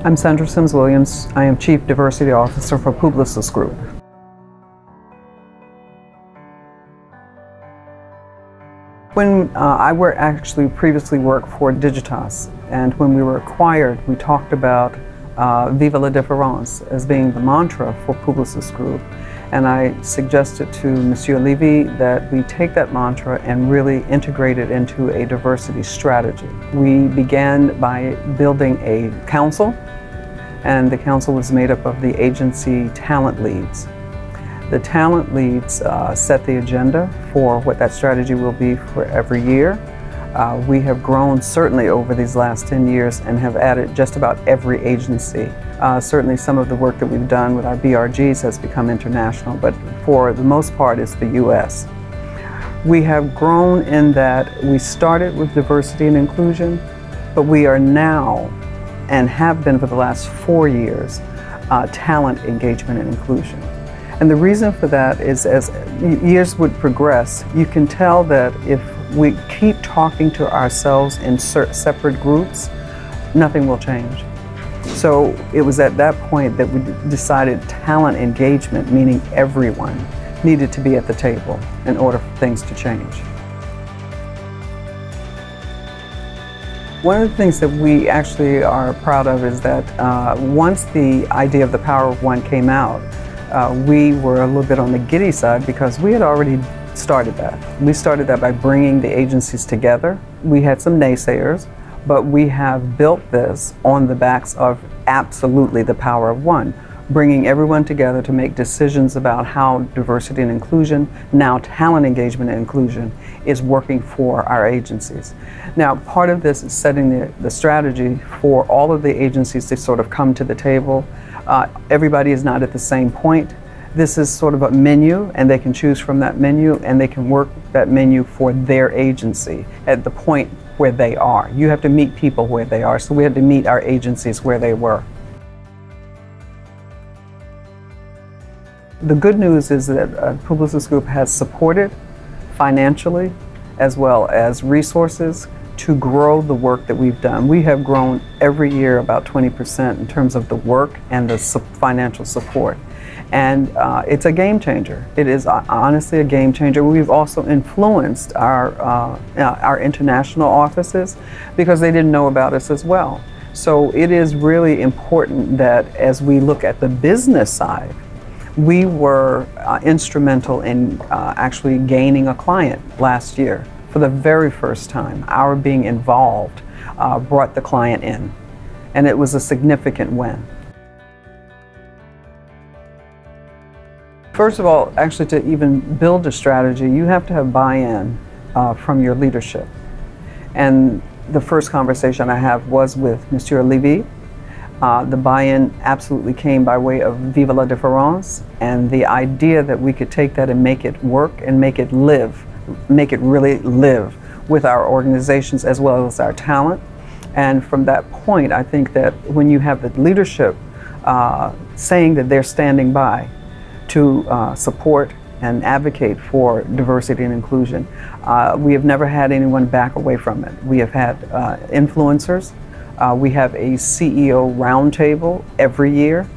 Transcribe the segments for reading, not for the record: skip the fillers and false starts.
I'm Sandra Sims-Williiams. I am Chief Diversity Officer for Publicis Groupe. When I actually previously worked for Digitas, and when we were acquired, we talked about Vive la différence as being the mantra for Publicis Groupe. And I suggested to Monsieur Levy that we take that mantra and really integrate it into a diversity strategy. We began by building a council, and the council was made up of the agency talent leads. The talent leads set the agenda for what that strategy will be for every year. We have grown certainly over these last 10 years and have added just about every agency. Certainly some of the work that we've done with our BRGs has become international, but for the most part it's the US. We have grown in that we started with diversity and inclusion, but we are now, and have been for the last 4 years, talent engagement and inclusion. And the reason for that is, as years would progress, you can tell that if we keep talking to ourselves in separate groups, nothing will change. So it was at that point that we decided talent engagement, meaning everyone, needed to be at the table in order for things to change. One of the things that we actually are proud of is that once the idea of the Power of One came out, we were a little bit on the giddy side because we had already started that. We started that by bringing the agencies together. We had some naysayers, but we have built this on the backs of absolutely the Power of One, bringing everyone together to make decisions about how diversity and inclusion, now talent engagement and inclusion, is working for our agencies. Now, part of this is setting the strategy for all of the agencies to sort of come to the table. Everybody is not at the same point. This is sort of a menu, and they can choose from that menu, and they can work that menu for their agency at the point where they are. You have to meet people where they are, so we had to meet our agencies where they were. The good news is that Publicis Groupe has supported financially as well as resources to grow the work that we've done. We have grown every year about 20% in terms of the work and the financial support. And it's a game changer. It is honestly a game changer. We've also influenced our international offices because they didn't know about us as well. So it is really important that as we look at the business side, we were instrumental in actually gaining a client last year. For the very first time, our being involved brought the client in, and it was a significant win. First of all, actually, to even build a strategy, you have to have buy-in from your leadership. And the first conversation I had was with Monsieur Levy. The buy-in absolutely came by way of Vive la différence, and the idea that we could take that and make it work and make it live, make it really live with our organizations as well as our talent. And from that point, I think that when you have the leadership saying that they're standing by to support and advocate for diversity and inclusion, we have never had anyone back away from it. We have had influencers. We have a CEO roundtable every year,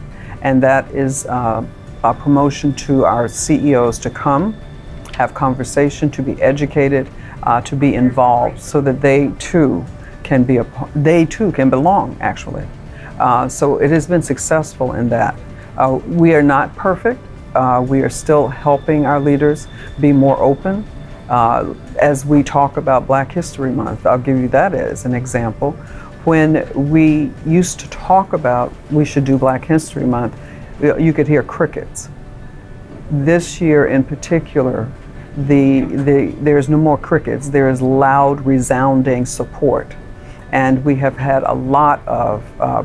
and that is a promotion to our CEOs to come, have conversation, to be educated, to be involved, so that they too can belong, actually. So it has been successful in that. We are not perfect. We are still helping our leaders be more open. As we talk about Black History Month, I'll give you that as an example. When we used to talk about we should do Black History Month, you could hear crickets. This year in particular, there's no more crickets. There is loud, resounding support. And we have had a lot of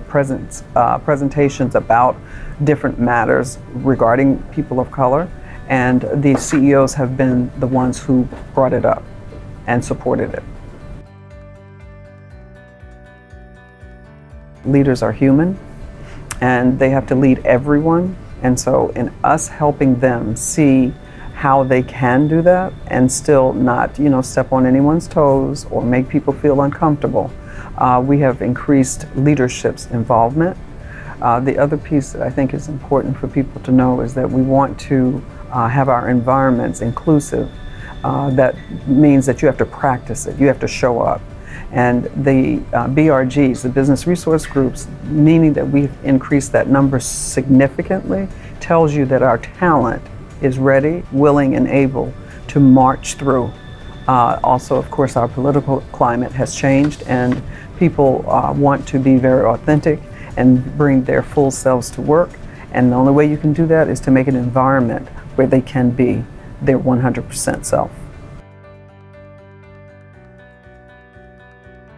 presentations about different matters regarding people of color, and the CEOs have been the ones who brought it up and supported it. Leaders are human, and they have to lead everyone, and so in us helping them see how they can do that and still not, step on anyone's toes or make people feel uncomfortable, we have increased leadership's involvement The other piece that I think is important for people to know is that we want to have our environments inclusive. That means that you have to practice it, you have to show up. And the BRGs, the business resource groups, meaning that we've increased that number significantly, tells you that our talent is ready, willing, and able to march through. Also, of course, our political climate has changed, and people want to be very authentic and bring their full selves to work. And the only way you can do that is to make an environment where they can be their 100% self.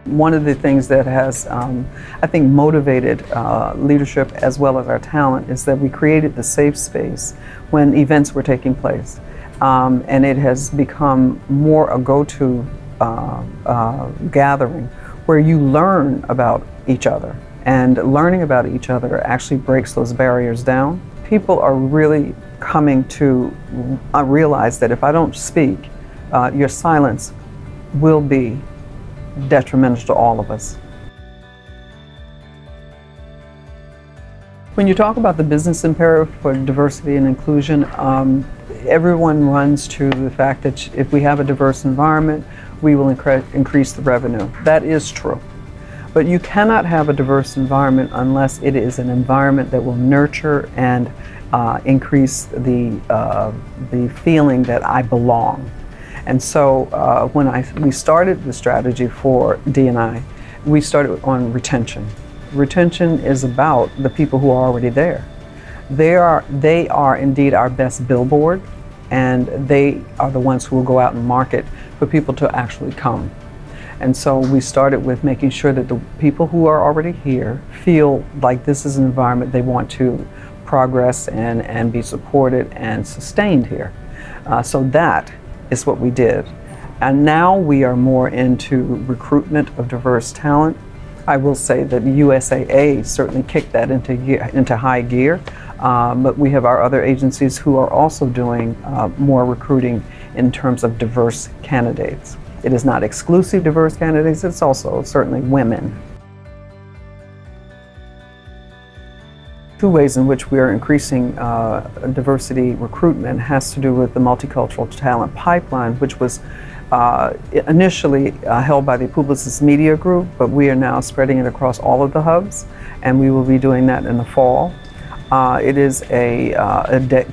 One of the things that has, I think, motivated leadership as well as our talent is that we created the safe space when events were taking place. And it has become more a go-to gathering where you learn about each other. And learning about each other actually breaks those barriers down. People are really coming to realize that if I don't speak, your silence will be detrimental to all of us. When you talk about the business imperative for diversity and inclusion, everyone runs to the fact that if we have a diverse environment, we will increase the revenue. That is true. But you cannot have a diverse environment unless it is an environment that will nurture and increase the feeling that I belong. And so when we started the strategy for D&I, we started on retention. Retention is about the people who are already there. They are indeed our best billboard, and they are the ones who will go out and market for people to actually come. And so we started with making sure that the people who are already here feel like this is an environment they want to progress and be supported and sustained here. So that is what we did. And now we are more into recruitment of diverse talent. I will say that USAA certainly kicked that into high gear, but we have our other agencies who are also doing more recruiting in terms of diverse candidates. It is not exclusive diverse candidates, it's also certainly women. Two ways in which we are increasing diversity recruitment has to do with the multicultural talent pipeline, which was initially held by the Publicis Media Group, but we are now spreading it across all of the hubs, and we will be doing that in the fall. It is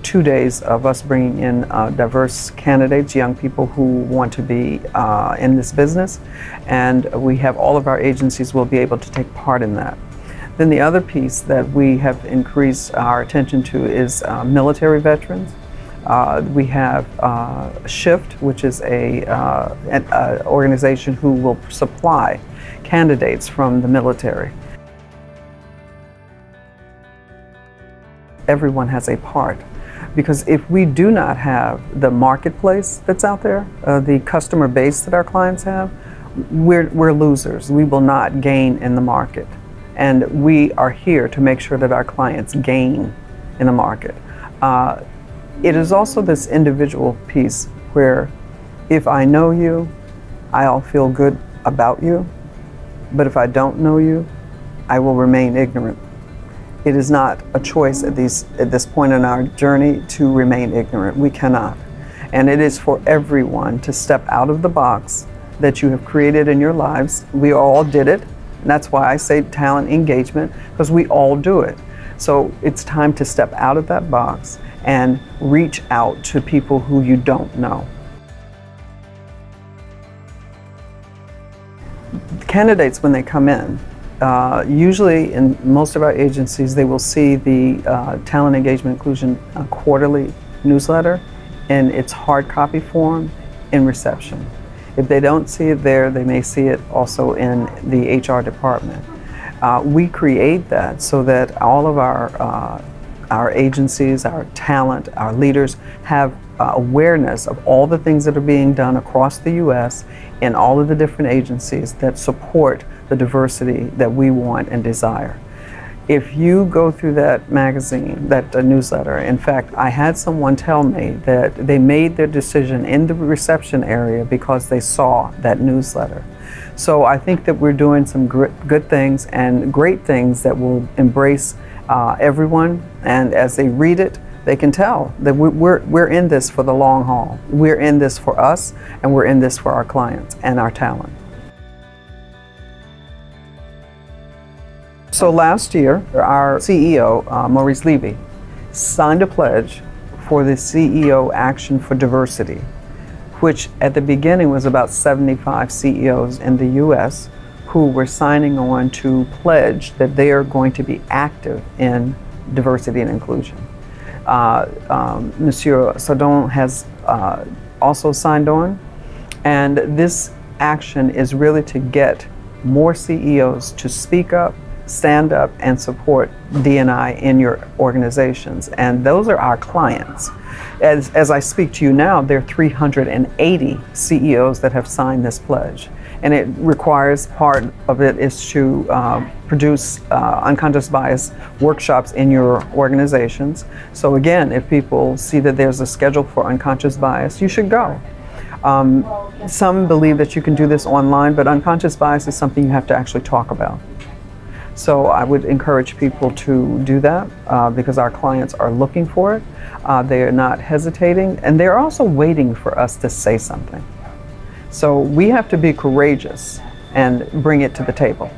2 days of us bringing in diverse candidates, young people who want to be in this business, and we have all of our agencies will be able to take part in that. Then the other piece that we have increased our attention to is military veterans. We have SHIFT, which is an organization who will supply candidates from the military. Everyone has a part, because if we do not have the marketplace that's out there, the customer base that our clients have, we're losers. We will not gain in the market. And we are here to make sure that our clients gain in the market. It is also this individual piece where if I know you, I'll feel good about you, but if I don't know you, I will remain ignorant. It is not a choice at this point in our journey to remain ignorant. We cannot. And it is for everyone to step out of the box that you have created in your lives. We all did it. And that's why I say talent engagement, because we all do it. So it's time to step out of that box and reach out to people who you don't know. Candidates, when they come in, usually in most of our agencies, they will see the Talent Engagement Inclusion quarterly newsletter in its hard copy form in reception. If they don't see it there, they may see it also in the HR department. We create that so that all of our agencies, our talent, our leaders have awareness of all the things that are being done across the U.S. in all of the different agencies that support the diversity that we want and desire. If you go through that magazine, that newsletter, in fact, I had someone tell me that they made their decision in the reception area because they saw that newsletter. So I think that we're doing some good things and great things that will embrace everyone, and as they read it, they can tell that we're in this for the long haul. We're in this for us, and we're in this for our clients and our talent. So last year, our CEO, Maurice Levy, signed a pledge for the CEO Action for Diversity, which at the beginning was about 75 CEOs in the U.S. who were signing on to pledge that they are going to be active in diversity and inclusion. Monsieur Sardon has also signed on, and this action is really to get more CEOs to speak up, stand up, and support D&I in your organizations. And those are our clients. As I speak to you now, there are 380 CEOs that have signed this pledge. And it requires, part of it is to produce unconscious bias workshops in your organizations. So again, if people see that there's a schedule for unconscious bias, you should go. Some believe that you can do this online, but unconscious bias is something you have to actually talk about. So I would encourage people to do that because our clients are looking for it. They are not hesitating, and they're also waiting for us to say something. So we have to be courageous and bring it to the table.